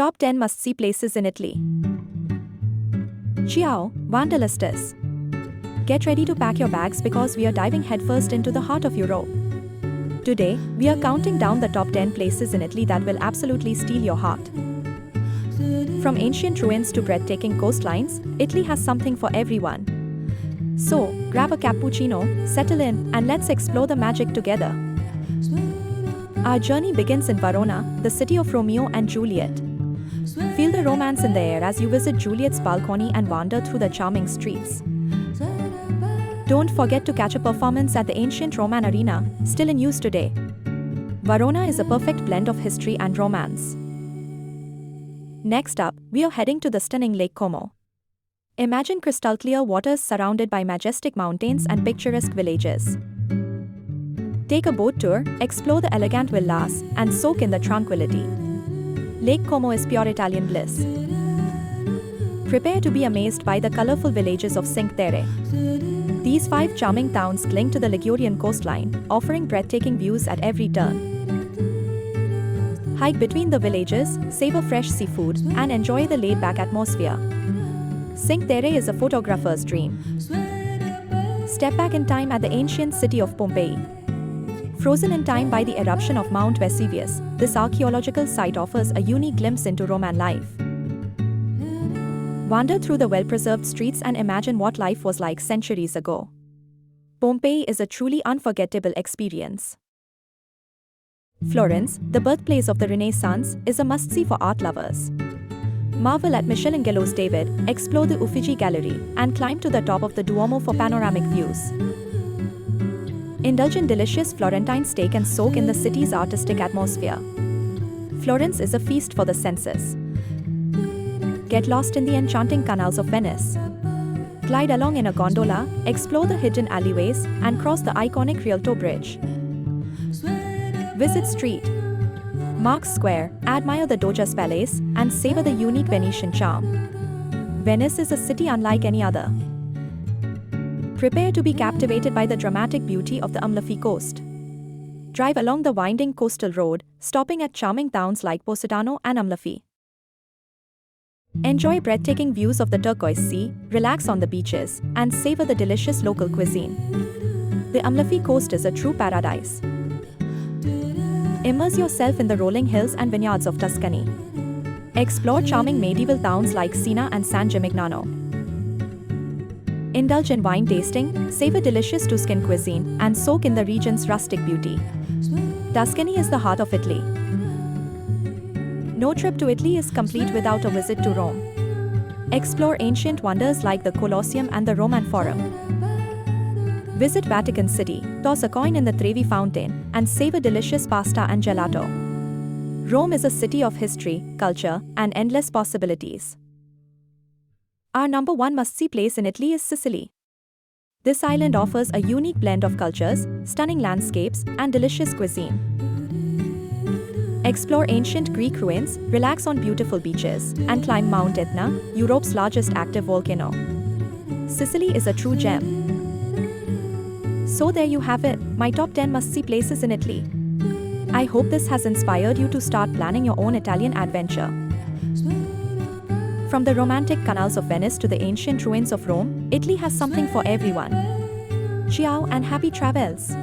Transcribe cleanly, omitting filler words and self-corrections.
Top 10 must-see places in Italy. Ciao, Wanderlustes. Get ready to pack your bags because we are diving headfirst into the heart of Europe. Today, we are counting down the top 10 places in Italy that will absolutely steal your heart. From ancient ruins to breathtaking coastlines, Italy has something for everyone. So, grab a cappuccino, settle in, and let's explore the magic together. Our journey begins in Verona, the city of Romeo and Juliet. Feel the romance in the air as you visit Juliet's balcony and wander through the charming streets. Don't forget to catch a performance at the ancient Roman arena, still in use today. Verona is a perfect blend of history and romance. Next up, we are heading to the stunning Lake Como. Imagine crystal-clear waters surrounded by majestic mountains and picturesque villages. Take a boat tour, explore the elegant villas, and soak in the tranquility. Lake Como is pure Italian bliss. Prepare to be amazed by the colorful villages of Cinque Terre. These 5 charming towns cling to the Ligurian coastline, offering breathtaking views at every turn. Hike between the villages, savor fresh seafood, and enjoy the laid-back atmosphere. Cinque Terre is a photographer's dream. Step back in time at the ancient city of Pompeii. Frozen in time by the eruption of Mount Vesuvius, this archaeological site offers a unique glimpse into Roman life. Wander through the well-preserved streets and imagine what life was like centuries ago. Pompeii is a truly unforgettable experience. Florence, the birthplace of the Renaissance, is a must-see for art lovers. Marvel at Michelangelo's David, explore the Uffizi Gallery, and climb to the top of the Duomo for panoramic views. Indulge in delicious Florentine steak and soak in the city's artistic atmosphere. Florence is a feast for the senses. Get lost in the enchanting canals of Venice. Glide along in a gondola, explore the hidden alleyways, and cross the iconic Rialto Bridge. Visit Street Marks Square, admire the Doge's Palace, and savor the unique Venetian charm. Venice is a city unlike any other. Prepare to be captivated by the dramatic beauty of the Amalfi Coast. Drive along the winding coastal road, stopping at charming towns like Positano and Amalfi. Enjoy breathtaking views of the turquoise sea, relax on the beaches, and savor the delicious local cuisine. The Amalfi Coast is a true paradise. Immerse yourself in the rolling hills and vineyards of Tuscany. Explore charming medieval towns like Siena and San Gimignano. Indulge in wine tasting, savor delicious Tuscan cuisine, and soak in the region's rustic beauty. Tuscany is the heart of Italy. No trip to Italy is complete without a visit to Rome. Explore ancient wonders like the Colosseum and the Roman Forum. Visit Vatican City, toss a coin in the Trevi Fountain, and savor delicious pasta and gelato. Rome is a city of history, culture, and endless possibilities. Our number 1 must-see place in Italy is Sicily. This island offers a unique blend of cultures, stunning landscapes, and delicious cuisine. Explore ancient Greek ruins, relax on beautiful beaches, and climb Mount Etna, Europe's largest active volcano. Sicily is a true gem. So there you have it, my top 10 must-see places in Italy. I hope this has inspired you to start planning your own Italian adventure. From the romantic canals of Venice to the ancient ruins of Rome, Italy has something for everyone. Ciao and happy travels!